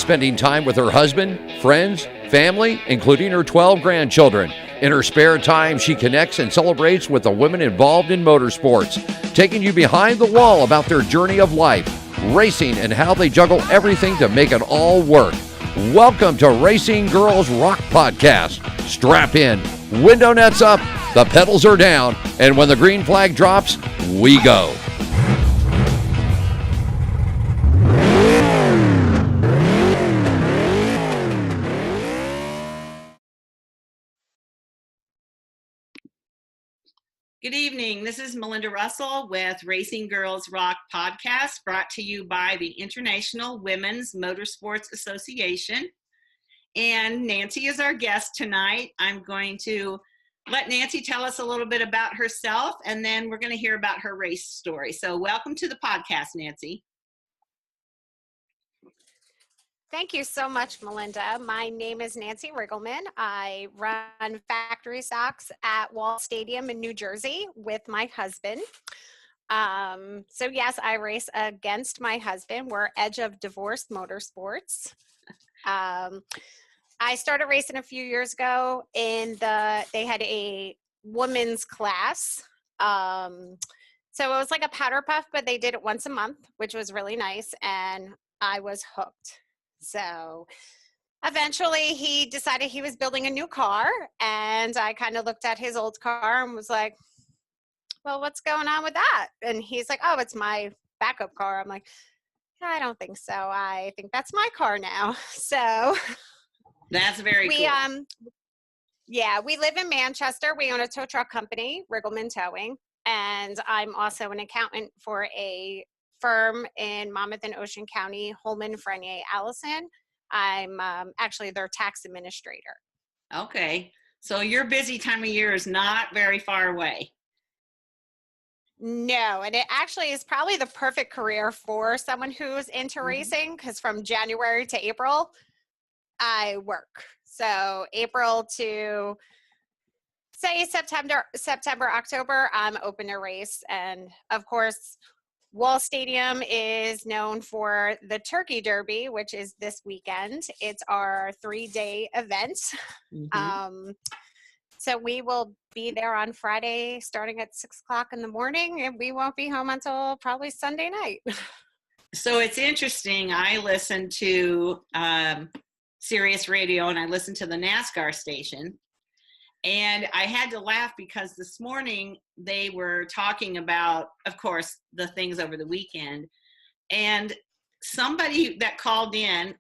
spending time with her husband, friends, family, including her 12 grandchildren. In her spare time, she connects and celebrates with the women involved in motorsports, taking you behind the wall about their journey of life, racing, and how they juggle everything to make it all work. Welcome to Racing Girls Rock Podcast. Strap in, window nets up, the pedals are down, and when the green flag drops, we go. Good evening. This is Melinda Russell with Racing Girls Rock Podcast, brought to you by the International Women's Motorsports Association. And Nancy is our guest tonight. I'm going to let Nancy tell us a little bit about herself, and then we're going to hear about her race story. So welcome to the podcast, Nancy. Thank you so much, Melinda. My name is Nancy Riggleman. I run factory stocks at Wall Stadium in New Jersey with my husband. So yes, I race against my husband. We're Edge of Divorce Motorsports. I started racing a few years ago they had a women's class. So it was like a powder puff, but they did it once a month, which was really nice. And I was hooked. So eventually he decided he was building a new car, and I kind of looked at his old car and was like, well, what's going on with that? And he's like, oh, it's my backup car. I'm like, I don't think so. I think that's my car now. So that's very cool. Yeah, we live in Manchester. We own a tow truck company, Riggleman Towing, and I'm also an accountant for a firm in Monmouth and Ocean County, Holman, Frenier, Allison. I'm actually their tax administrator. Okay. So your busy time of year is not very far away. No, and it actually is probably the perfect career for someone who's into racing, because from January to April, I work. So April to say September, October, I'm open to race. And of course, Wall Stadium is known for the Turkey Derby, which is this weekend. It's our 3-day event. So we will be there on Friday starting at 6 o'clock in the morning, and we won't be home until probably Sunday night. So it's interesting. I listen to Sirius Radio, and I listen to the NASCAR station. And I had to laugh because this morning they were talking about, of course, the things over the weekend. And somebody that called in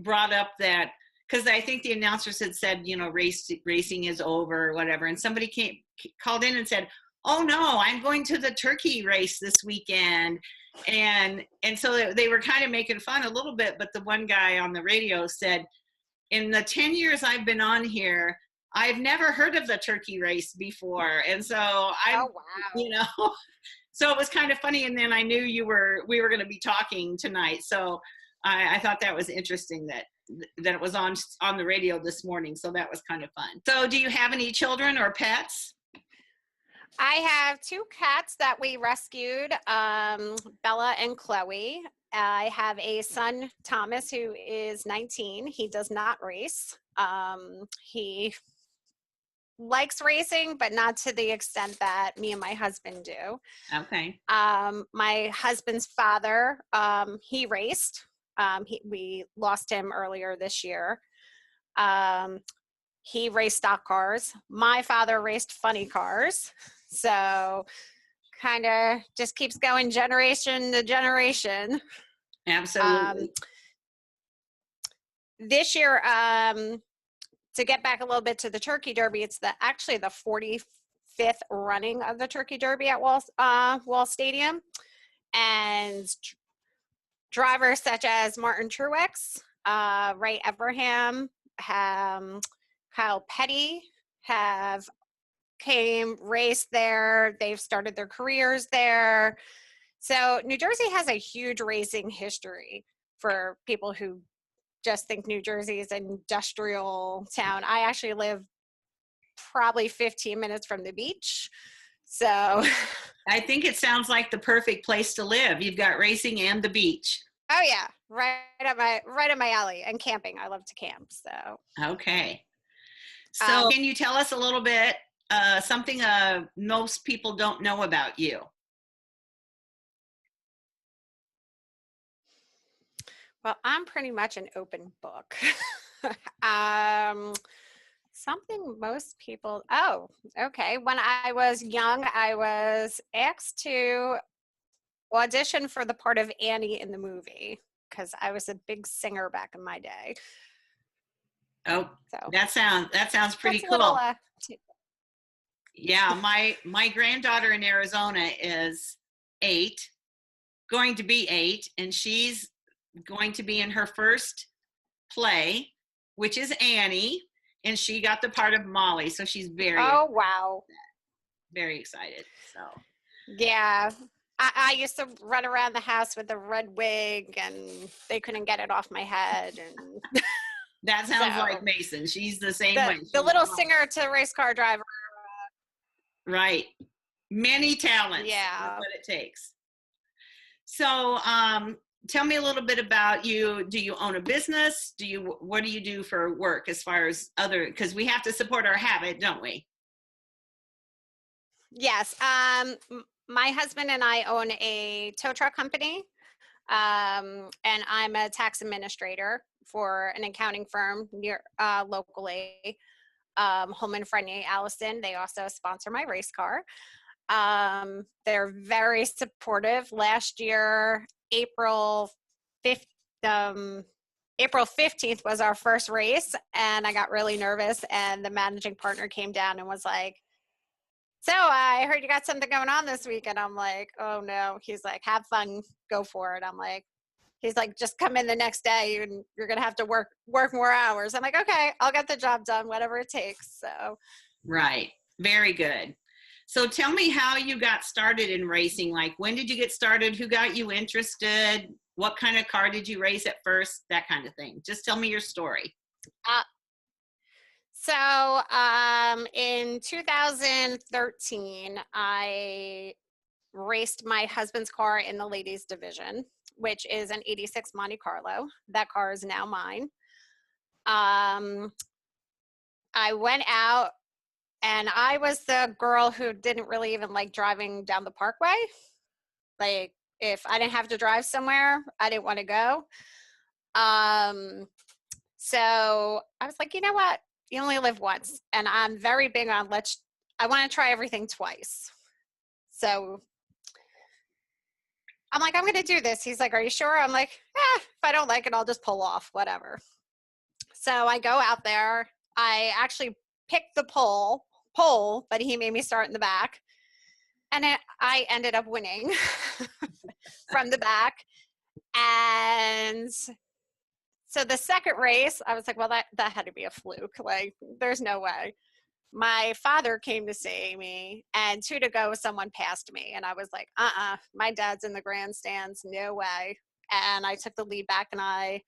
brought up that, because I think the announcers had said, you know, racing is over or whatever. And somebody called in and said, oh, no, I'm going to the turkey race this weekend. And so they were kind of making fun a little bit. But the one guy on the radio said, in the 10 years I've been on here, I've never heard of the turkey race before. And so you know, so it was kind of funny. And then I knew we were going to be talking tonight. So I thought that was interesting that it was on the radio this morning. So that was kind of fun. So do you have any children or pets? I have 2 cats that we rescued, Bella and Chloe. I have a son, Thomas, who is 19. He does not race. He likes racing, but not to the extent that me and my husband do. Okay. My husband's father, he raced. We lost him earlier this year. He raced stock cars. My father raced funny cars. So kind of just keeps going generation to generation. Absolutely. This year, to get back a little bit to the Turkey Derby, it's actually the 45th running of the Turkey Derby at Wall Stadium. And drivers such as Martin Truex, Ray Evernham, Kyle Petty have raced there. They've started their careers there. So New Jersey has a huge racing history for people who just think New Jersey is an industrial town. I actually live probably 15 minutes from the beach. So I think it sounds like the perfect place to live. You've got racing and the beach. Oh yeah, right up my alley. And camping. I love to camp. So Okay. So um, can you tell us a little bit, something most people don't know about you? well, I'm pretty much an open book. um, Something most people, oh, okay. When I was young, I was asked to audition for the part of Annie in the movie because I was a big singer back in my day. Oh, So that sounds pretty that's a little, cool. Yeah, my granddaughter in Arizona is 8, going to be 8, and she's going to be in her first play, which is Annie, and she got the part of Molly, so she's oh, wow. very excited. So Yeah. I used to run around the house with a red wig and they couldn't get it off my head. And that sounds like so Mason. She's the same the, way. the She's little singer to race car driver. right. Many talents is Yeah. what it takes. So, tell me a little bit about you. Do you own a business? What do you do for work as far as other, because we have to support our habit, don't we? Yes. My husband and I own a tow truck company. And I'm a tax administrator for an accounting firm near locally. Holman Frenier Allison. They also sponsor my race car. They're very supportive. Last year, April 5th, April 15th was our first race, and I got really nervous. And the managing partner came down and was like, "So I heard you got something going on this week." And I'm like, "Oh no." He's like, "Have fun, go for it." I'm like, he's like, "Just come in the next day and you're gonna have to work more hours." I'm like, "Okay, I'll get the job done, whatever it takes." So Right. Very good. So tell me how you got started in racing. Like, when did you get started? Who got you interested? What kind of car did you race at first? That kind of thing. Just tell me your story. uh, in 2013, I raced my husband's car in the ladies division, which is an 86 Monte Carlo. That car is now mine. I went out and I was the girl who didn't really even like driving down the parkway. Like, if I didn't have to drive somewhere, I didn't want to go. So I was like, you know what? You only live once. And I'm very big on I want to try everything twice. So I'm like, I'm going to do this. He's like, are you sure? I'm like, if I don't like it, I'll just pull off, whatever. So I go out there. I actually picked the pole, but he made me start in the back. And I ended up winning from the back. And so the second race, I was like, well, that had to be a fluke. Like, there's no way. My father came to see me, and 2 to go, someone passed me. And I was like, my dad's in the grandstands, no way. And I took the lead back, and I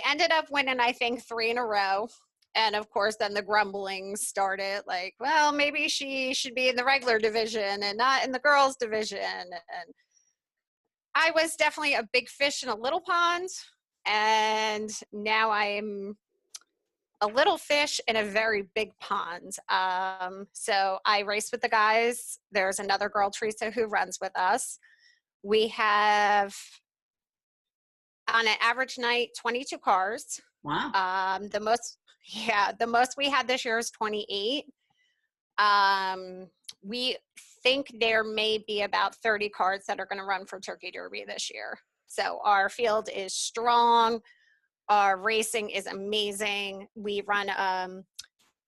ended up winning, I think, 3 in a row. And of course, then the grumbling started, like, well, maybe she should be in the regular division and not in the girls division. And I was definitely a big fish in a little pond. And now I'm a little fish in a very big pond. So I race with the guys. There's another girl, Teresa, who runs with us. We have, on an average night, 22 cars. Wow. The most we had this year is 28. We think there may be about 30 cars that are going to run for Turkey Derby this year. So our field is strong. Our racing is amazing. We run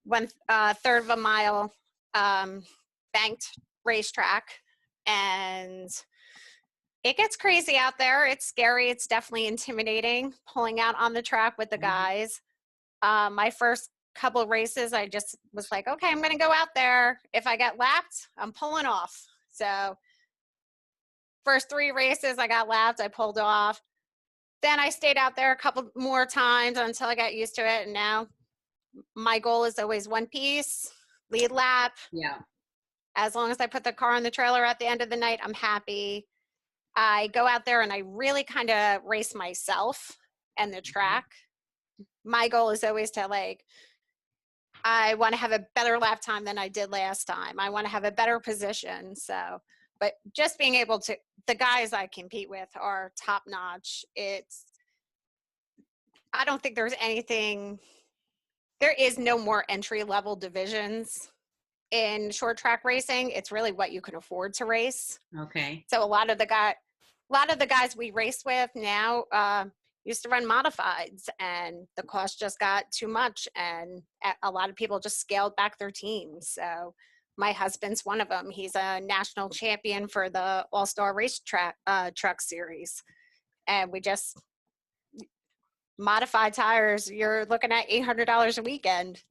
1/3 of a mile banked racetrack, and it gets crazy out there. It's scary. It's definitely intimidating pulling out on the track with the guys. My first couple of races, I just was like, okay, I'm going to go out there. If I get lapped, I'm pulling off. So first 3 races, I got lapped. I pulled off. Then I stayed out there a couple more times until I got used to it. And now my goal is always one piece, lead lap. Yeah. As long as I put the car on the trailer at the end of the night, I'm happy. I go out there and I really kind of race myself and the track. My goal is always to I want to have a better lap time than I did last time. I want to have a better position. So, but just being able to, the guys I compete with are top notch. I don't think there is no more entry level divisions in short track racing. It's really what you can afford to race. Okay. So a lot of the guys we race with now used to run modifieds, and the cost just got too much, and a lot of people just scaled back their teams. So my husband's one of them. He's a national champion for the All-Star Race Truck Series, and we just modified tires. You're looking at $800 a weekend.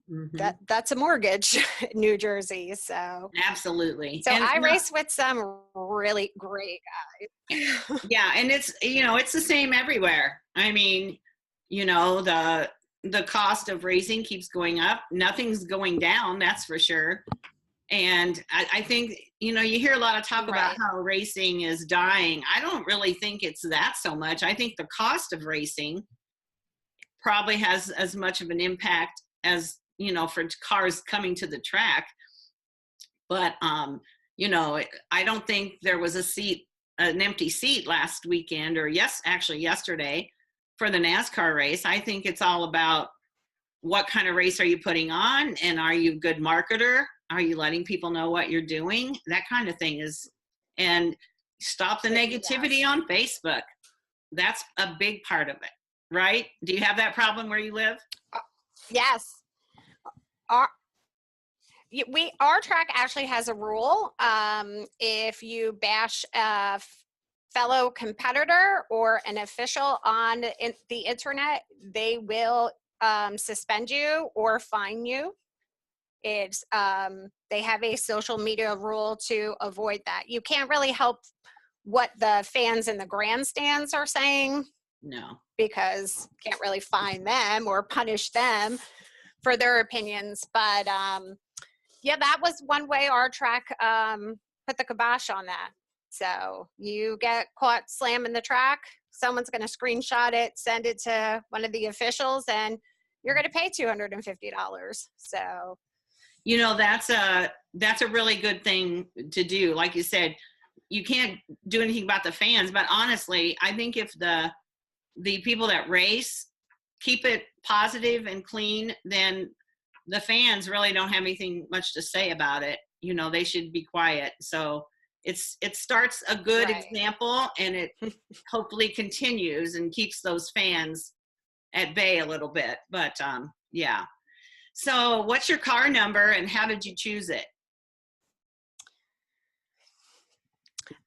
That's a mortgage in New Jersey. So absolutely. So I race with some really great guys. Yeah, and it's it's the same everywhere. I mean, the cost of racing keeps going up. Nothing's going down, that's for sure. And I think you hear a lot of talk about how racing is dying. I don't really think it's that so much. I think the cost of racing probably has as much of an impact as for cars coming to the track. But I don't think there was an empty seat last weekend, or yesterday for the NASCAR race. I think it's all about what kind of race are you putting on, and are you a good marketer? Are you letting people know what you're doing? That kind of thing and stop the negativity on Facebook. That's a big part of it. Right? Do you have that problem where you live? Yes. Our track actually has a rule. If you bash a fellow competitor or an official on the internet, they will suspend you or fine you. They have a social media rule to avoid that. You can't really help what the fans in the grandstands are saying. No. Because can't really fine them or punish them for their opinions. But that was one way our track put the kibosh on that. So you get caught slamming the track, someone's going to screenshot it, send it to one of the officials, and you're going to pay $250. So, that's a really good thing to do. Like you said, you can't do anything about the fans, but honestly, I think if the people that race keep it positive and clean, then the fans really don't have anything much to say about it. They should be quiet. So it starts a good example, and it hopefully continues and keeps those fans at bay a little bit. But yeah. So what's your car number and how did you choose it?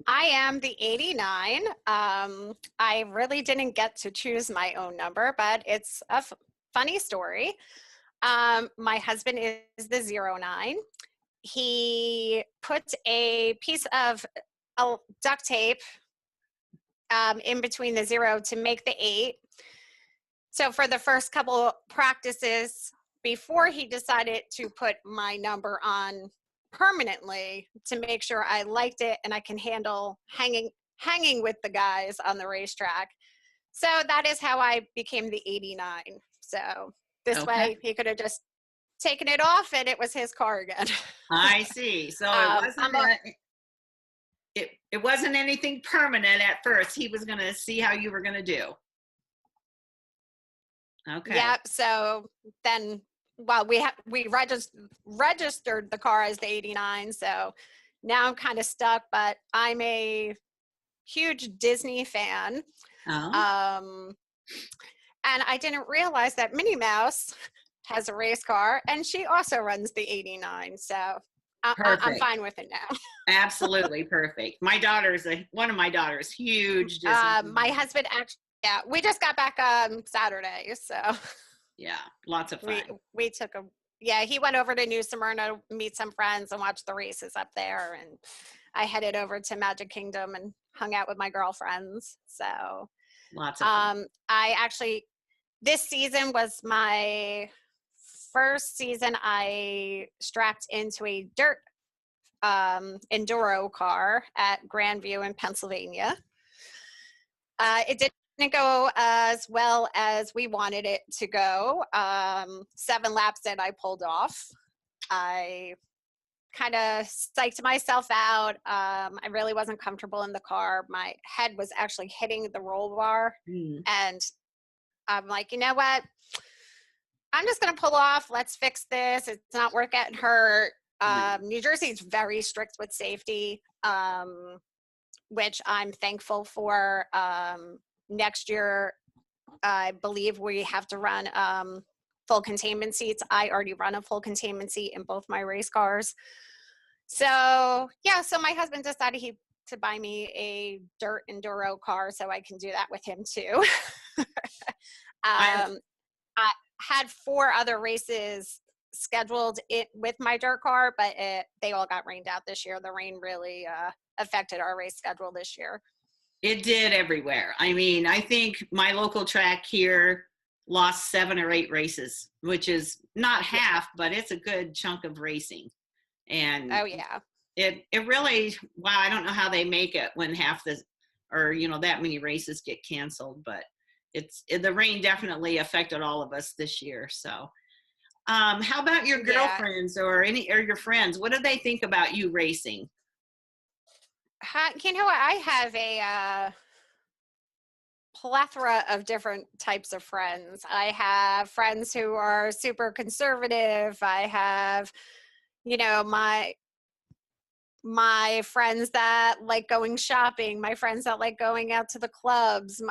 I am the 89. I really didn't get to choose my own number, but it's a funny story. My husband is the 09. He put a piece of duct tape in between the 0 to make the 8. So for the first couple practices, before he decided to put my number on permanently to make sure I liked it and I can handle hanging with the guys on the racetrack. So that is how I became the 89. So this way he could have just taken it off and it was his car again. I see. So it wasn't anything permanent at first. He was going to see how you were going to do. Okay. Yeah. So then, well, we registered the car as the 89. So now I'm kind of stuck, but I'm a huge Disney fan. Oh. And I didn't realize that Minnie Mouse has a race car and she also runs the 89. So I'm fine with it now. Absolutely perfect. My daughter's one of my daughters, huge Disney. My husband actually, we just got back on Saturday. So yeah, lots of fun. We took he went over to New Smyrna, meet some friends and watch the races up there. And I headed over to Magic Kingdom and hung out with my girlfriends. So lots of fun. This season was my first season I strapped into a dirt enduro car at Grandview in Pennsylvania. It didn't go as well as we wanted it to go. 7 laps in, I pulled off. I kind of psyched myself out. I really wasn't comfortable in the car. My head was actually hitting the roll bar. And I'm like, you know what? I'm just going to pull off. Let's fix this. It's not worth getting hurt. New Jersey's very strict with safety, which I'm thankful for. Next year, I believe we have to run full containment seats. I already run a full containment seat in both my race cars. So yeah, so my husband decided to buy me a dirt enduro car so I can do that with him too. I had 4 other races scheduled with my dirt car, but they all got rained out this year. The rain really affected our race schedule this year. It did everywhere. I mean, I think my local track here lost 7 or 8 races, which is not half, but it's a good chunk of racing. And oh yeah, it really, wow, I don't know how they make it when half that many races get canceled, but the rain definitely affected all of us this year. So how about your girlfriends or your friends? What do they think about you racing? You know, I have a plethora of different types of friends. I have friends who are super conservative. I have, you know, my friends that like going shopping, my friends that like going out to the clubs.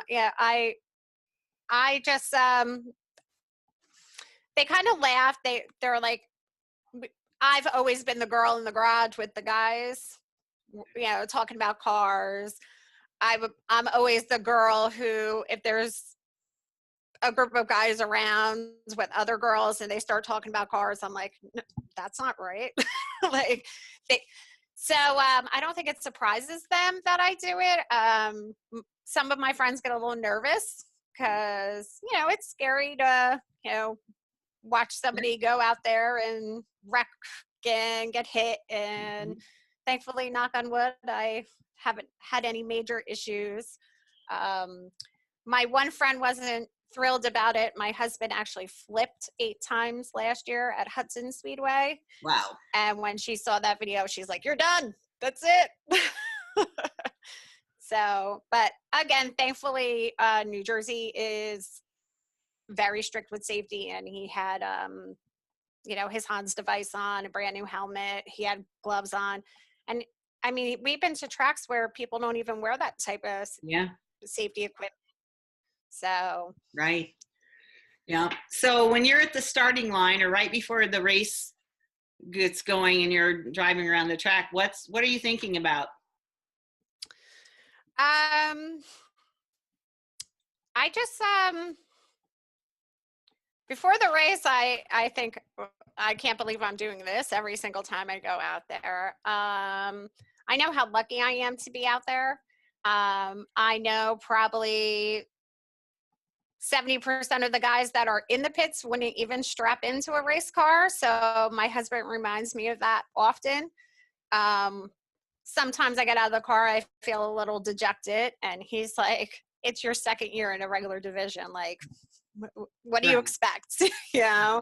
I just they kind of laugh. They're like, I've always been the girl in the garage with the guys, you know, talking about cars. I'm always the girl who, if there's a group of guys around with other girls and they start talking about cars, I'm like, no, that's not right. Like I don't think it surprises them that I do it. Some of my friends get a little nervous because, you know, it's scary to, you know, watch somebody go out there and wreck and get hit. And thankfully, knock on wood, I haven't had any major issues. My one friend wasn't thrilled about it. My husband actually flipped 8 times last year at Hudson Speedway. Wow. And when she saw that video, she's like, you're done. That's it. So, but again, thankfully, New Jersey is very strict with safety, and he had, you know, his Hans device on, a brand new helmet. He had gloves on. And I mean, we've been to tracks where people don't even wear that type of safety equipment. So. Right. Yeah. So when you're at the starting line or right before the race gets going and you're driving around the track, what are you thinking about? I just, before the race, I think, I can't believe I'm doing this every single time I go out there. I know how lucky I am to be out there. I know probably 70% of the guys that are in the pits wouldn't even strap into a race car. So my husband reminds me of that often. Sometimes I get out of the car, I feel a little dejected, and he's like, it's your second year in a regular division. Like, what do you expect? You know?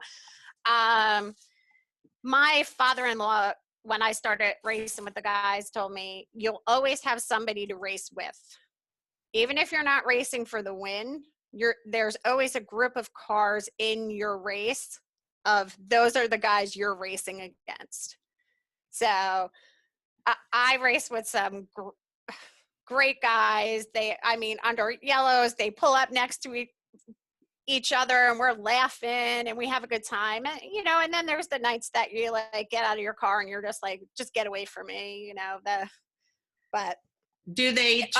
My father-in-law, when I started racing with the guys, told me, you'll always have somebody to race with. Even if you're not racing for the win, there's always a group of cars in your race of those are the guys you're racing against. So I race with some great guys. Under yellows, they pull up next to each other and we're laughing and we have a good time. And, you know, and then there's the nights that you like get out of your car and you're just like, just get away from me, you know, but. Do they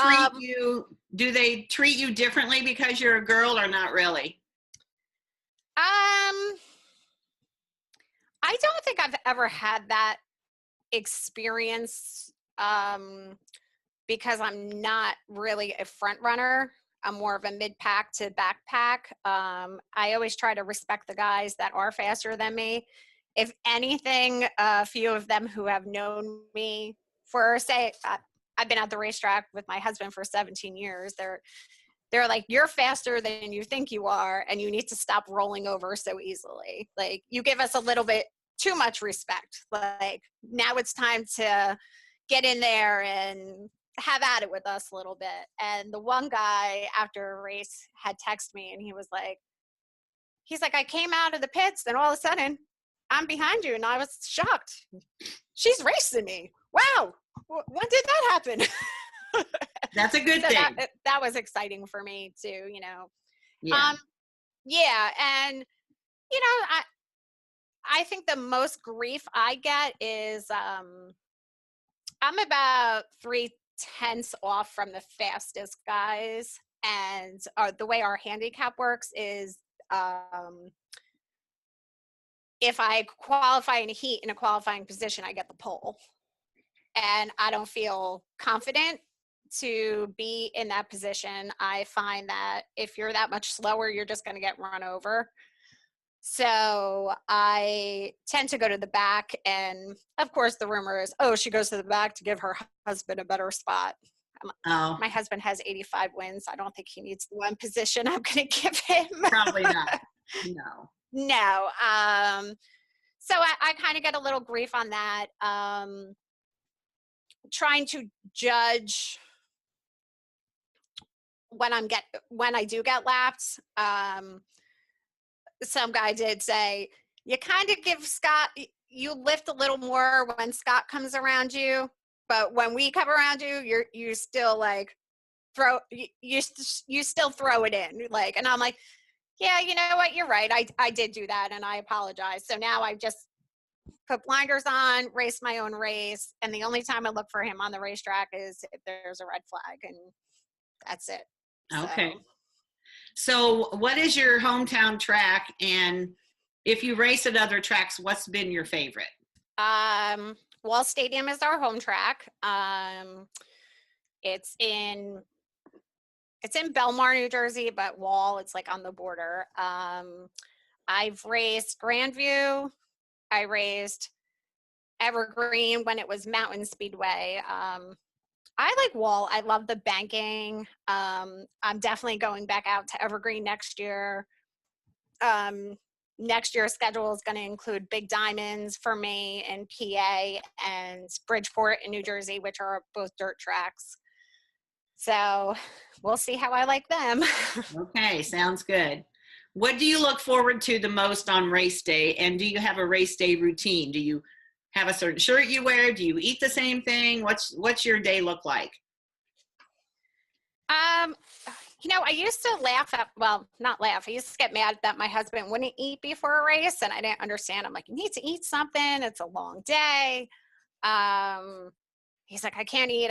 treat you differently because you're a girl or not really? I don't think I've ever had that experience because I'm not really a front runner. I'm more of a mid-pack to backpack. I always try to respect the guys that are faster than me. If anything, a few of them who have known me for, say, I've been at the racetrack with my husband for 17 years. they're like, you're faster than you think you are, and you need to stop rolling over so easily. Like, you give us a little bit too much respect. Like, now it's time to get in there and have at it with us a little bit. And the one guy after a race had texted me, and he's like, I came out of the pits, and all of a sudden I'm behind you. And I was shocked. She's racing me. Wow. When did that happen? That's a good so thing. that was exciting for me too, you know. Yeah. Yeah. And, you know, I think the most grief I get is I'm about 3/10 off from the fastest guys. And the way our handicap works is if I qualify in a heat in a qualifying position, I get the pole. And I don't feel confident to be in that position. I find that if you're that much slower, you're just going to get run over. So I tend to go to the back. And of course, the rumor is, oh, she goes to the back to give her husband a better spot. Oh, My husband has 85 wins. I don't think he needs the one position I'm going to give him. probably not. No. No. So I kind of get a little grief on that. Trying to judge when I do get lapped. Some guy did say, you kind of give Scott, you lift a little more when Scott comes around you, but when we come around you, you still like you still throw it in. Like, and I'm like, yeah, you know what? You're right. I did do that, and I apologize. So now I just put blinders on, race my own race, and the only time I look for him on the racetrack is if there's a red flag, and that's it. Okay. So what is your hometown track? And if you race at other tracks, what's been your favorite? Wall Stadium is our home track. It's in Belmar, New Jersey, but Wall, it's like on the border. I've raced Grandview. I raced Evergreen when it was Mountain Speedway. I like Wall. I love the banking. I'm definitely going back out to Evergreen next year. Next year's schedule is going to include Big Diamonds for me in PA and Bridgeport in New Jersey, which are both dirt tracks. So we'll see how I like them. Okay, sounds good. What do you look forward to the most on race day? And do you have a race day routine? Do you have a certain shirt you wear? Do you eat the same thing? What's your day look like? You know, I used to laugh at, well, not laugh. I used to get mad that my husband wouldn't eat before a race, and I didn't understand. I'm like, you need to eat something. It's a long day. He's like, I can't eat.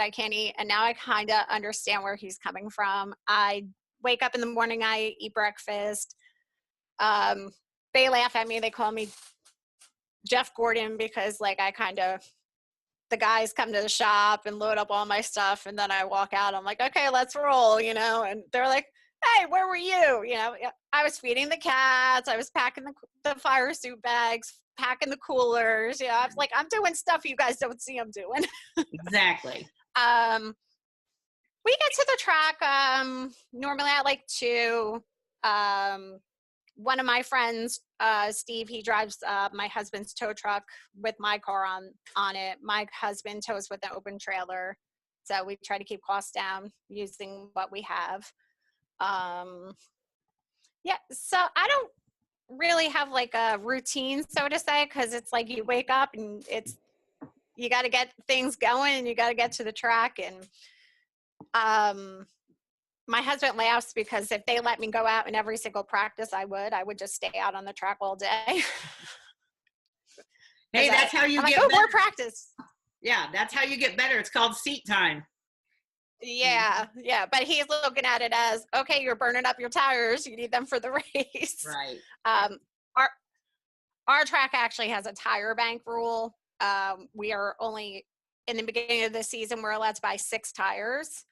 And now I kind of understand where he's coming from. I wake up in the morning, I eat breakfast. They laugh at me. They call me Jeff Gordon because like the guys come to the shop and load up all my stuff, and then I walk out. I'm like, okay, let's roll, you know, and they're like, hey, where were you? You know, I was feeding the cats. I was packing the fire suit bags, packing the coolers. You know, I was like, I'm doing stuff you guys don't see I'm doing. Exactly. We get to the track normally at like 2. One of my friends, Steve, he drives my husband's tow truck with my car on it. My husband tows with an open trailer. So we try to keep costs down using what we have. Yeah, so I don't really have like a routine, so to say, because it's like you wake up and you got to get things going and you got to get to the track. And my husband laughs because if they let me go out in every single practice, I would just stay out on the track all day. Hey, that's how you I'm get like, better. More practice. Yeah, that's how you get better. It's called seat time. Yeah. But he's looking at it as, okay, you're burning up your tires. You need them for the race. Right. Our track actually has a tire bank rule. We are only, in the beginning of the season, we're allowed to buy 6 tires.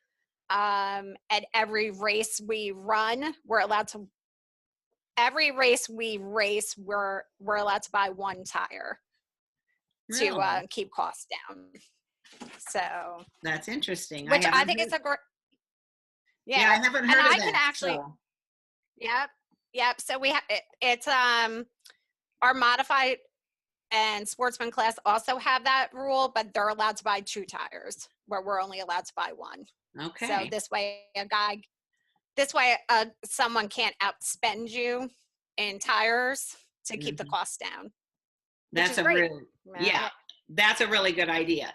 At every race we run, we're allowed to buy 1 tire to keep costs down. So that's interesting. Which I think is a great. Yeah, I haven't And heard of I can that. actually, So. yep. So we have it's our modified and sportsman class also have that rule, but they're allowed to buy 2 tires where we're only allowed to buy 1. Okay. So this way someone can't outspend you in tires to keep the cost down, which That's is a great. yeah, that's a really good idea.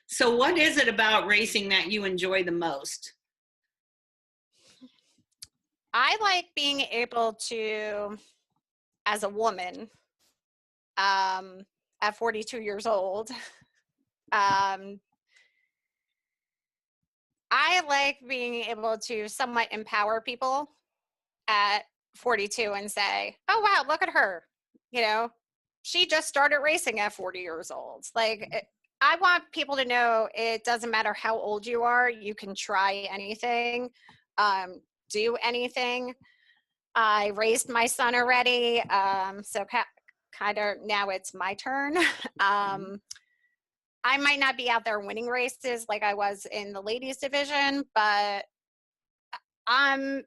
So what is it about racing that you enjoy the most? I like being able to, as a woman, at 42 years old, um, I like being able to somewhat empower people at 42 and say, oh, wow, look at her. You know, she just started racing at 40 years old. Like, I want people to know it doesn't matter how old you are, you can try anything, do anything. I raised my son already, so kind of now it's my turn. I might not be out there winning races like I was in the ladies division, but I'm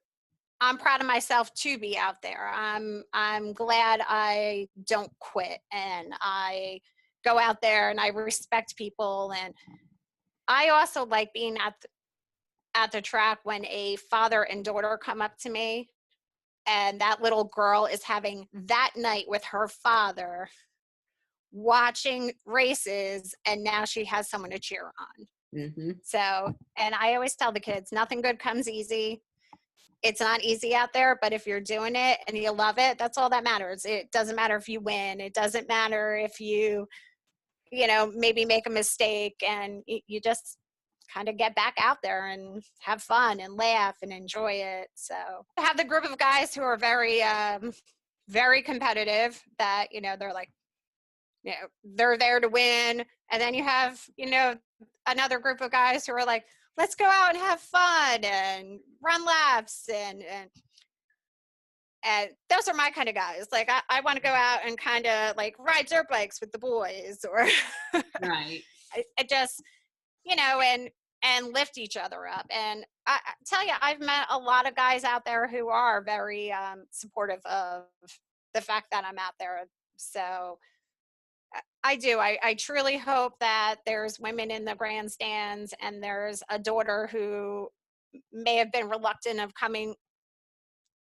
I'm proud of myself to be out there. I'm glad I don't quit and I go out there and I respect people, and I also like being at the track when a father and daughter come up to me and that little girl is having that night with her father watching races, and now she has someone to cheer on. So, and I always tell the kids, nothing good comes easy. It's not easy out there, but if you're doing it and you love it, that's all that matters. It doesn't matter if you win. It doesn't matter if you know, maybe make a mistake, and you just kind of get back out there and have fun and laugh and enjoy it. So I have the group of guys who are very, very competitive that, you know, they're like, you know, they're there to win. And then you have, you know, another group of guys who are like, let's go out and have fun and run laps and those are my kind of guys. Like I want to go out and kind of like ride dirt bikes with the boys, or Right. I just, you know, and lift each other up. And I tell you, I've met a lot of guys out there who are very supportive of the fact that I'm out there. So I do. I truly hope that there's women in the grandstands and there's a daughter who may have been reluctant of coming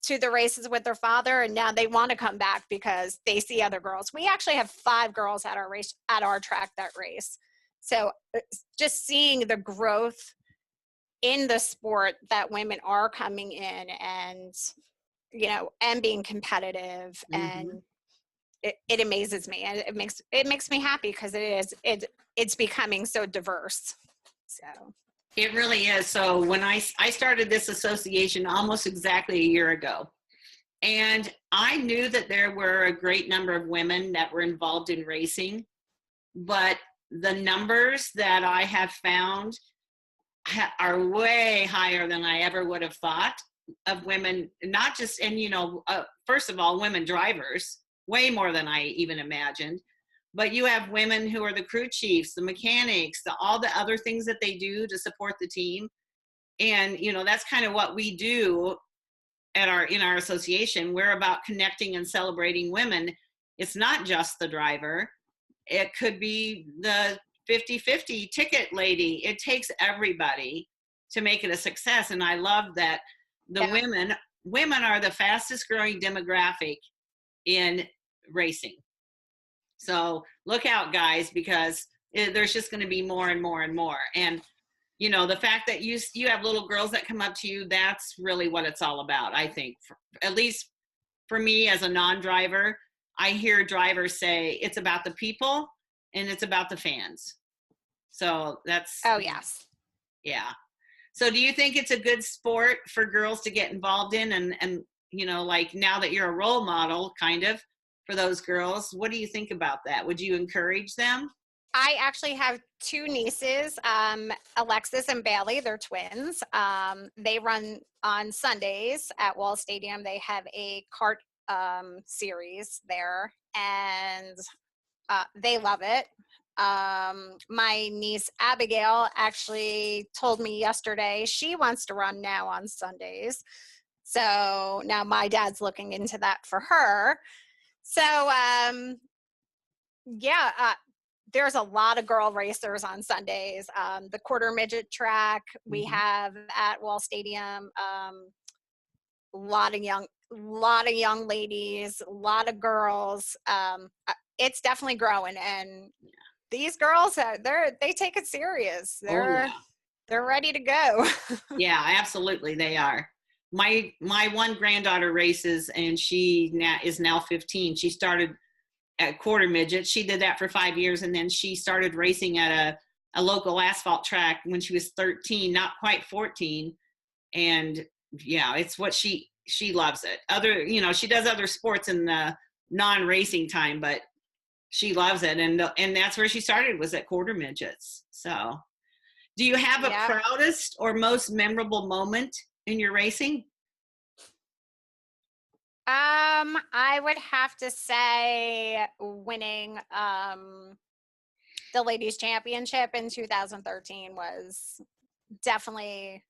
to the races with their father, and now they want to come back because they see other girls. We actually have 5 girls at our race, at our track that race. So just seeing the growth in the sport that women are coming in and, you know, and being competitive, and it amazes me, and it makes me happy because it's becoming so diverse. So It really is. So when I started this association almost exactly a year ago, and I knew that there were a great number of women that were involved in racing, but the numbers that I have found are way higher than I ever would have thought of women, not just, and you know, first of all, women drivers, way more than I even imagined. But you have women who are the crew chiefs, the mechanics, all the other things that they do to support the team. And, you know, that's kind of what we do in our association. We're about connecting and celebrating women. It's not just the driver. It could be the 50-50 ticket lady. It takes everybody to make it a success. And I love that the women are the fastest growing demographic in racing. So look out, guys, because there's just going to be more and more and more. And, you know, the fact that you have little girls that come up to you, that's really what it's all about, I think. At least for me as a non-driver, I hear drivers say it's about the people and it's about the fans. So that's... Oh, yes. Yeah. So do you think it's a good sport for girls to get involved in? And you know, like now that you're a role model, kind of, for those girls, what do you think about that? Would you encourage them? I actually have 2 nieces, Alexis and Bailey. They're twins. They run on Sundays at Wall Stadium. They have a kart series there, and they love it. My niece Abigail actually told me yesterday she wants to run now on Sundays. So now my dad's looking into that for her. So yeah, there's a lot of girl racers on Sundays. The quarter midget track we have at Wall Stadium. A lot of young ladies, a lot of girls. It's definitely growing, and these girls, they take it serious. They're ready to go. Yeah, absolutely, they are. My one granddaughter races, and she is now 15. She started at quarter midget. She did that for 5 years, and then she started racing at a local asphalt track when she was 13, not quite 14. And yeah, it's what she loves it. She does other sports in the non-racing time, but she loves it. And that's where she started, was at quarter midgets. So do you have a proudest or most memorable moment in your racing? I would have to say winning the ladies championship in 2013 was definitely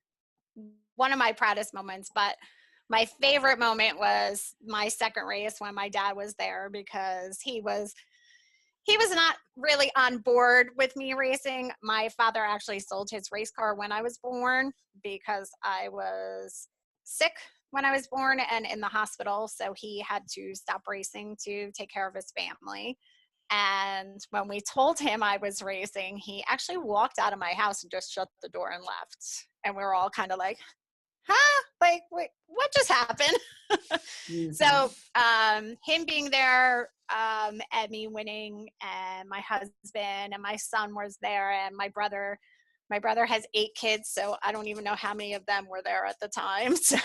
one of my proudest moments, but my favorite moment was my second race when my dad was there, because he was not really on board with me racing. My father actually sold his race car when I was born because I was sick when I was born and in the hospital. So he had to stop racing to take care of his family. And when we told him I was racing, he actually walked out of my house and just shut the door and left. And we were all kind of like, huh? Like, wait, what just happened? So him being there, and me winning, and my husband and my son was there, and my brother has 8 kids, so I don't even know how many of them were there at the time. So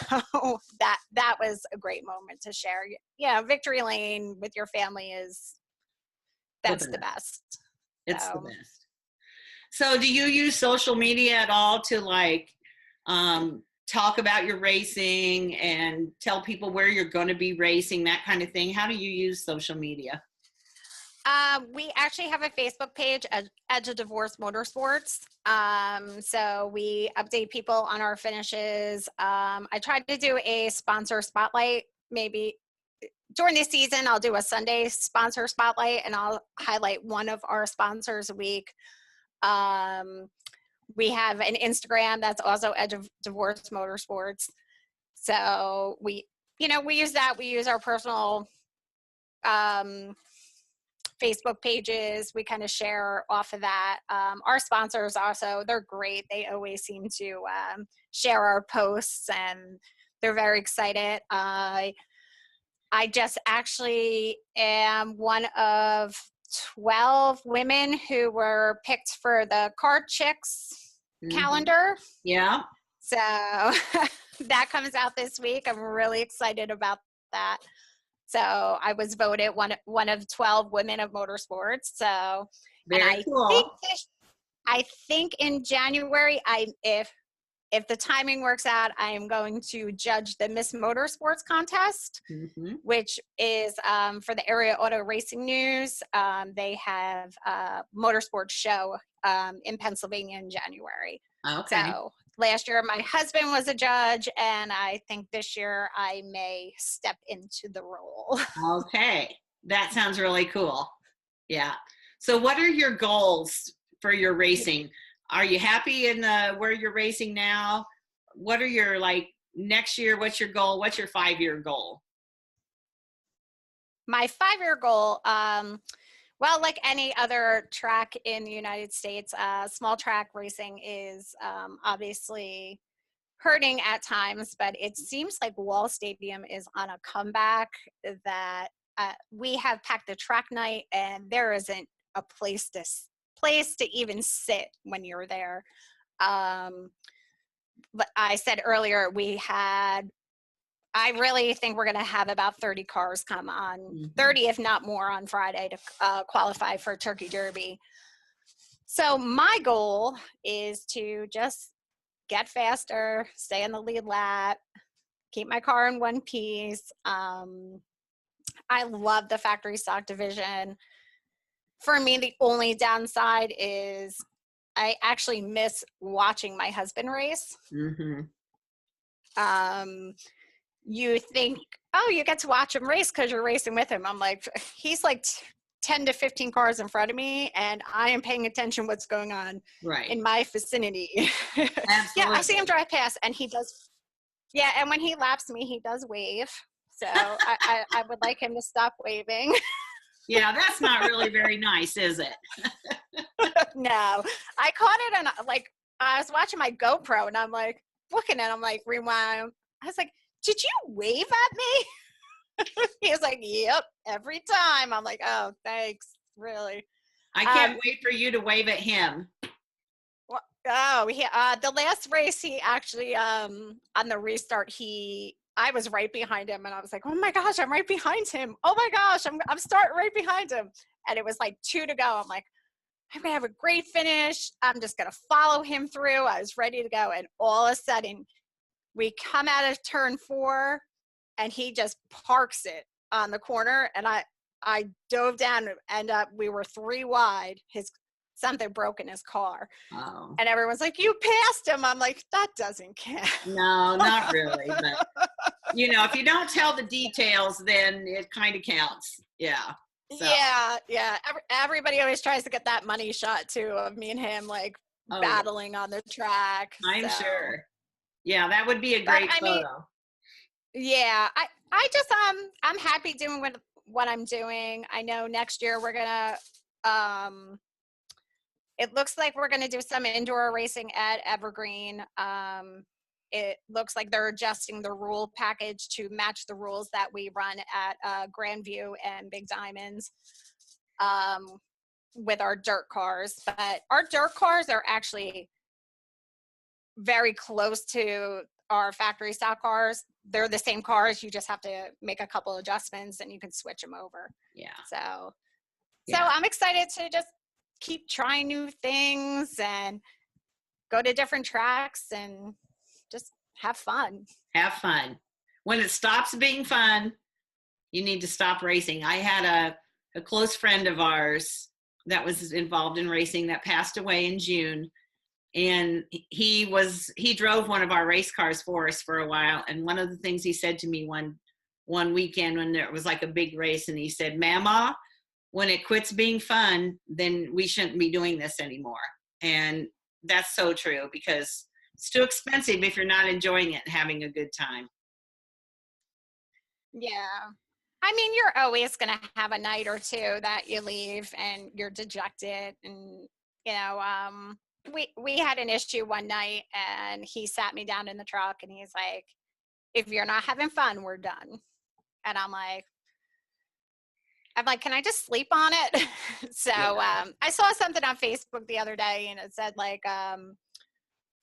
that was a great moment to share. Yeah, victory lane with your family that's the best. It's the best. So do you use social media at all to talk about your racing and tell people where you're going to be racing, that kind of thing? How do you use social media? We actually have a Facebook page, Edge of Divorce Motorsports. So we update people on our finishes. I tried to do a sponsor spotlight. Maybe during the season, I'll do a Sunday sponsor spotlight, and I'll highlight one of our sponsors a week. We have an Instagram that's also Edge of Divorce Motorsports. So we use that. We use our personal Facebook pages. We kind of share off of that. Our sponsors also, they're great. They always seem to share our posts, and they're very excited. I just actually am one of 12 women who were picked for the Car Chicks calendar. Yeah. So that comes out this week. I'm really excited about that. So I was voted one of 12 women of motorsports. So very cool. I think in January, if the timing works out, I am going to judge the Miss Motorsports contest, which is for the Area Auto Racing News. They have a motorsports show in Pennsylvania in January. Okay. So last year, my husband was a judge, and I think this year I may step into the role. Okay. That sounds really cool. Yeah. So what are your goals for your racing? Are you happy in where you're racing now? What are your, next year, what's your goal? What's your 5-year goal? My 5-year goal, well, like any other track in the United States, small track racing is obviously hurting at times, but it seems like Wall Stadium is on a comeback, that we have packed a track night, and there isn't a place to even sit when you're there. But I said earlier, I really think we're going to have about 30 cars come on, 30 if not more, on Friday to qualify for Turkey Derby. So my goal is to just get faster, stay in the lead lap, keep my car in one piece. I love the factory stock division. For me, the only downside is I actually miss watching my husband race. Mm-hmm. You think, oh, you get to watch him race because you're racing with him. I'm like, he's like 10 to 15 cars in front of me, and I am paying attention what's going on Right. in my vicinity. Absolutely. Yeah, I see him drive past, and he does. Yeah, and when he laps me, he does wave. So I would like him to stop waving. Yeah, that's not really very nice, is it? No, I caught it, and like I was watching my GoPro, and I'm like looking at him, like rewind. I was like, "Did you wave at me?" He was like, "Yep, every time." I'm like, "Oh, thanks, really." I can't wait for you to wave at him. Well, oh, the last race, he actually on the restart, I was right behind him, and I was like, "Oh my gosh, I'm right behind him! Oh my gosh, I'm starting right behind him!" And it was like 2 to go. I'm like, I'm gonna have a great finish. I'm just gonna follow him through. I was ready to go, and all of a sudden, we come out of turn 4, and he just parks it on the corner, and I dove down, and we were 3 wide. Something broke in his car, Oh. and everyone's like, "You passed him." I'm like, "That doesn't count." No, not really. But if you don't tell the details, then it kind of counts. Yeah. So. Yeah. Everybody always tries to get that money shot too of me and him like battling on the track. I'm sure. Yeah, that would be a great photo. Yeah, I just I'm happy doing what I'm doing. I know next year we're gonna it looks like we're gonna do some indoor racing at Evergreen. It looks like they're adjusting the rule package to match the rules that we run at Grandview and Big Diamonds with our dirt cars. But our dirt cars are actually very close to our factory stock cars. They're the same cars. You just have to make a couple adjustments and you can switch them over. Yeah. So I'm excited to just keep trying new things and go to different tracks and just have fun. Have fun. When it stops being fun, you need to stop racing. I had a close friend of ours that was involved in racing that passed away in June. And he drove one of our race cars for us for a while. And one of the things he said to me one weekend when there was like a big race, and he said, "Mama, when it quits being fun, then we shouldn't be doing this anymore." And that's so true, because it's too expensive if you're not enjoying it and having a good time. Yeah. I mean, you're always going to have a night or two that you leave and you're dejected. And, we had an issue one night, and he sat me down in the truck and he's like, "If you're not having fun, we're done." And I'm like, "Can I just sleep on it?" So I saw something on Facebook the other day, and it said like,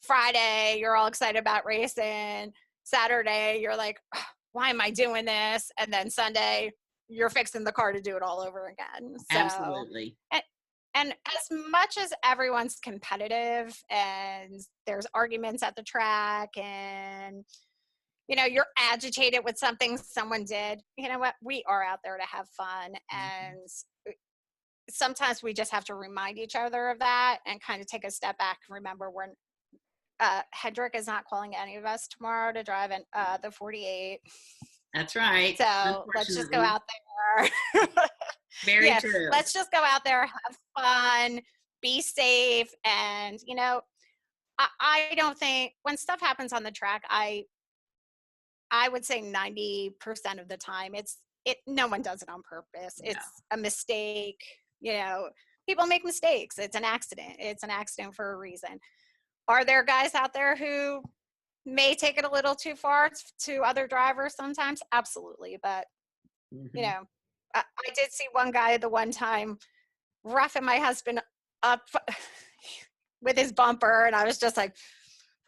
Friday, you're all excited about racing. Saturday, you're like, "Why am I doing this?" And then Sunday, you're fixing the car to do it all over again. So, absolutely. And as much as everyone's competitive and there's arguments at the track and, you're agitated with something someone did, you know what? We are out there to have fun. And sometimes we just have to remind each other of that and kind of take a step back and remember when Hendrick is not calling any of us tomorrow to drive in the 48. That's right. So let's just go out there. Very true. Let's just go out there, have fun, be safe. And, I don't think when stuff happens on the track, I would say 90% of the time no one does it on purpose. It's a mistake. People make mistakes. It's an accident. It's an accident for a reason. Are there guys out there who may take it a little too far to other drivers sometimes? Absolutely. But, I did see one guy the one time roughing my husband up with his bumper, and I was just like,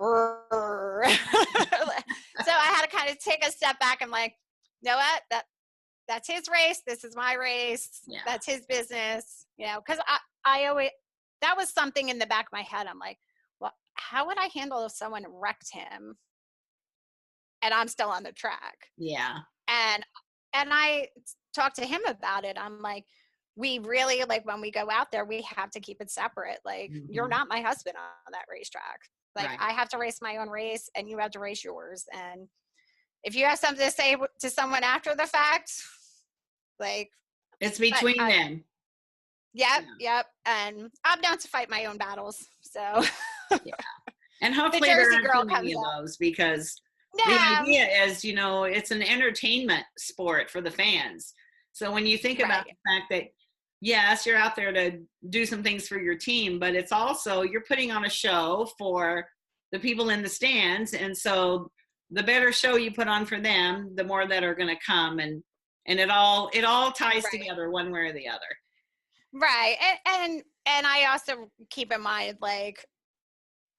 so I had to kind of take a step back and like, you know what? That's his race. This is my race. Yeah. That's his business. Because I always, that was something in the back of my head. I'm like, well, how would I handle if someone wrecked him and I'm still on the track? Yeah. And I talked to him about it. I'm like, we really, like, when we go out there, we have to keep it separate. Like, you're not my husband on that racetrack. Like, Right. I have to race my own race and you have to race yours. And if you have something to say to someone after the fact, like, It's between them. Yep. And I'm down to fight my own battles. So Yeah. And hopefully the there Jersey aren't girl too many comes of out. those, because the Yeah. idea is, you know, it's an entertainment sport for the fans. So when you think about the fact that, yes, you're out there to do some things for your team, but it's also, you're putting on a show for the people in the stands. And so the better show you put on for them, the more that are going to come. And it all ties together one way or the other. Right. And I also keep in mind, like,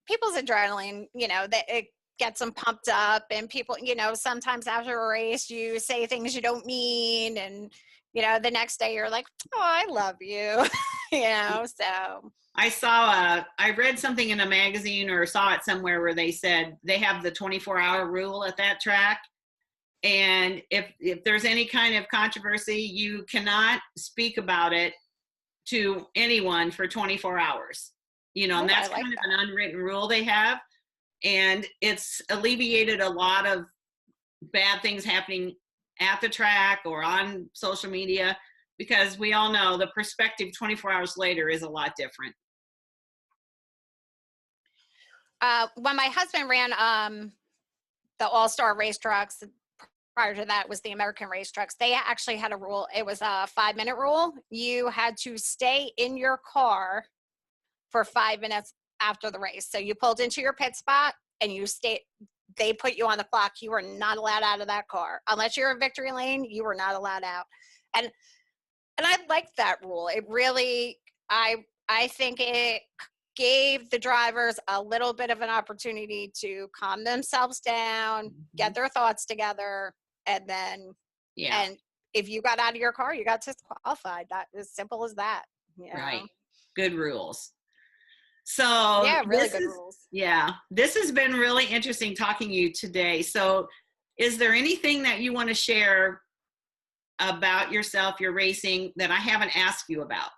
people's adrenaline, you know, that it gets them pumped up, and people, you know, sometimes after a race you say things you don't mean, and, you know, the next day you're like, oh, I love you. You know, so I read something in a magazine or saw it somewhere where they said they have the 24-hour rule at that track. And if there's any kind of controversy, you cannot speak about it to anyone for 24 hours. You know, and that's kind of an unwritten rule they have. And it's alleviated a lot of bad things happening at the track or on social media, because we all know the perspective 24 hours later is a lot different. When my husband ran the All-Star race trucks, prior to that was the American race trucks, they actually had a rule. It was a 5-minute rule. You had to stay in your car for 5 minutes after the race. So you pulled into your pit spot and you stayed. They put you on the clock. You were not allowed out of that car unless you're in victory lane. You were not allowed out. And I liked that rule. It really, I think it gave the drivers a little bit of an opportunity to calm themselves down, get their thoughts together, and then, and if you got out of your car, you got disqualified. That is simple as that. You know? Right. Good rules. So yeah, really good rules. Yeah, this has been really interesting talking to you today. So is there anything that you want to share about yourself, your racing, that I haven't asked you about?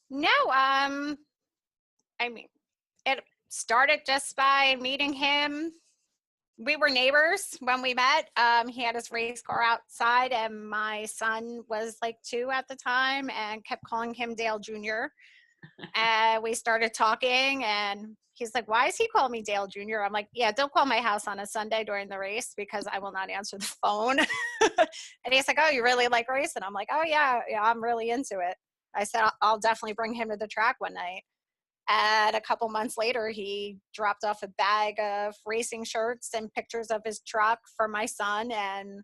No, I mean, it started just by meeting him. We were neighbors when we met. He had his race car outside, and my son was like 2 at the time and kept calling him Dale Jr. And we started talking, and he's like, why is he calling me Dale Jr.? I'm like, yeah, don't call my house on a Sunday during the race because I will not answer the phone. And he's like, oh, you really like racing? I'm like, oh, yeah, I'm really into it. I said, I'll definitely bring him to the track one night. And a couple months later, he dropped off a bag of racing shirts and pictures of his truck for my son. And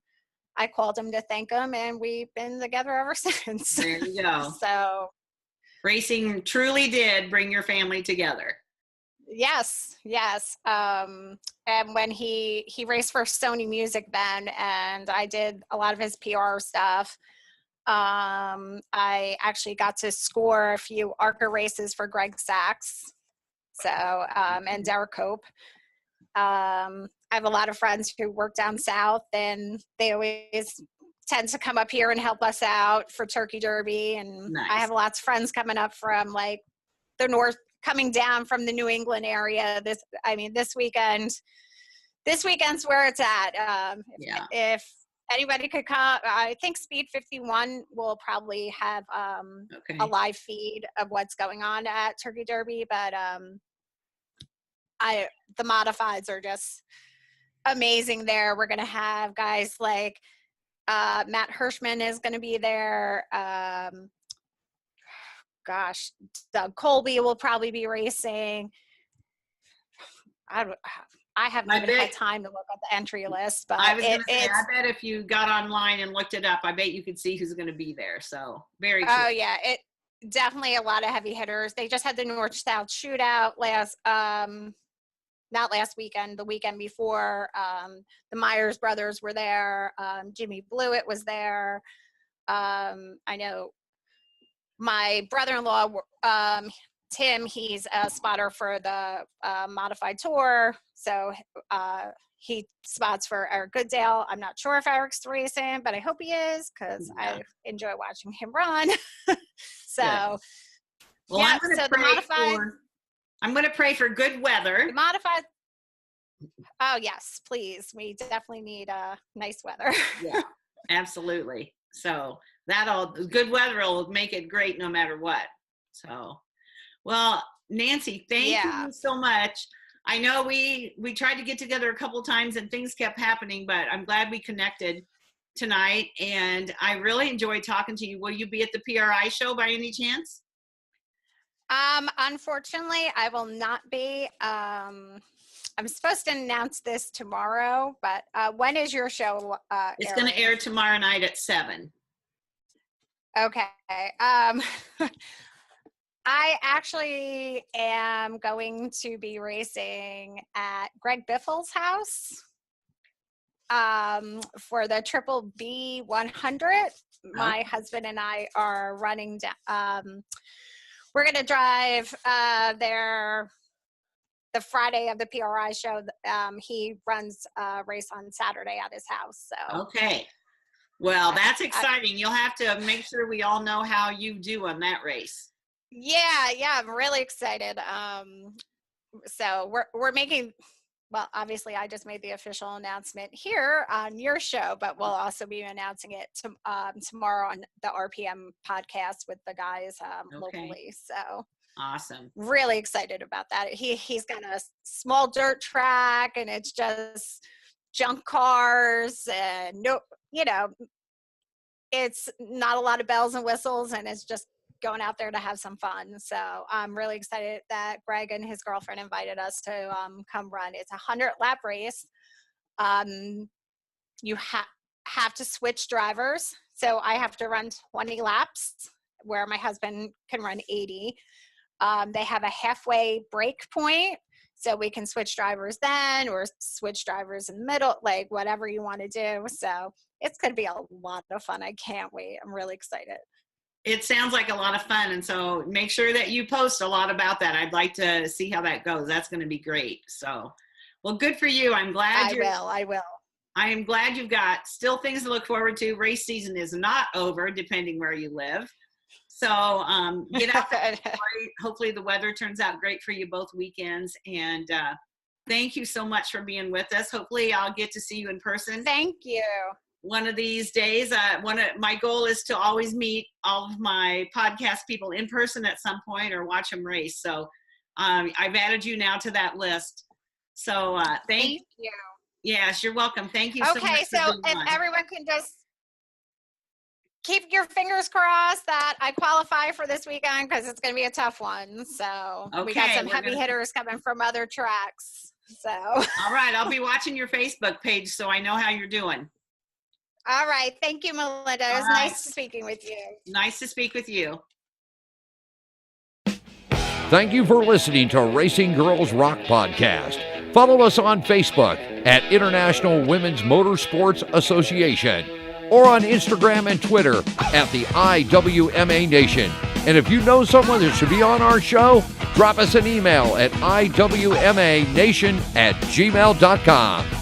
I called him to thank him, and we've been together ever since. There you go. So racing truly did bring your family together. Yes. And when he raced for Sony Music then, and I did a lot of his PR stuff. I actually got to score a few ARCA races for Greg Sachs. So, and Derek Cope. I have a lot of friends who work down south, and they always tend to come up here and help us out for Turkey Derby. And I have lots of friends coming up from like the north, coming down from the New England area. This weekend's where it's at. If anybody could come, I think Speed 51 will probably have a live feed of what's going on at Turkey Derby, but the modifieds are just amazing there. We're going to have guys like Matt Hirschman is going to be there. Doug Colby will probably be racing. I haven't even had time to look at the entry list, but I was going to say, I bet if you got online and looked it up, I bet you could see who's going to be there. So very cool. Oh yeah, it definitely a lot of heavy hitters. They just had the North-South shootout not last weekend, the weekend before. The Myers brothers were there. Jimmy Blewett was there. I know my brother-in-law, Tim, he's a spotter for the Modified Tour. So he spots for Eric Goodale. I'm not sure if Eric's racing, but I hope he is because I enjoy watching him run. So, well, yeah, I'm going to pray for good weather. The modified. Oh yes, please. We definitely need nice weather. Yeah, absolutely. So good weather will make it great no matter what. So, well, Nancy, thank you so much. I know we tried to get together a couple of times and things kept happening, but I'm glad we connected tonight, and I really enjoyed talking to you. Will you be at the PRI show by any chance? Unfortunately, I will not be. I'm supposed to announce this tomorrow, but when is your show It's going to air tomorrow night at 7. Okay. I actually am going to be racing at Greg Biffle's house for the Triple B 100. My husband and I are running down. We're going to drive there the Friday of the PRI show. He runs a race on Saturday at his house. So okay. Well, that's exciting. You'll have to make sure we all know how you do on that race. Yeah, I'm really excited. So we're making, well, obviously I just made the official announcement here on your show, but we'll also be announcing it tomorrow on the RPM podcast with the guys locally. So awesome. Really excited about that. He's got a small dirt track and it's just junk cars and it's not a lot of bells and whistles, and it's just going out there to have some fun. So I'm really excited that Greg and his girlfriend invited us to come run. It's a 100-lap race. You have to switch drivers. So I have to run 20 laps where my husband can run 80. They have a halfway break point, so we can switch drivers then or switch drivers in the middle, like whatever you want to do. So it's going to be a lot of fun. I can't wait. I'm really excited. It sounds like a lot of fun. And so make sure that you post a lot about that. I'd like to see how that goes. That's going to be great. So, well, good for you. I'm glad I will. I am glad you've got still things to look forward to. Race season is not over, depending where you live. So get out there. Hopefully the weather turns out great for you both weekends. And thank you so much for being with us. Hopefully I'll get to see you in person. Thank you. One of these days. My goal is to always meet all of my podcast people in person at some point or watch them race. So I've added you now to that list. So thank you. Yes, you're welcome. Thank you so much. Okay, so if everyone can just keep your fingers crossed that I qualify for this weekend, because it's going to be a tough one. So we got some heavy hitters coming from other tracks. So all right, I'll be watching your Facebook page so I know how you're doing. All right. Thank you, Melinda. It was nice speaking with you. Nice to speak with you. Thank you for listening to Racing Girls Rock Podcast. Follow us on Facebook at International Women's Motorsports Association or on Instagram and Twitter at the IWMA Nation. And if you know someone that should be on our show, drop us an email at iwmanation@gmail.com.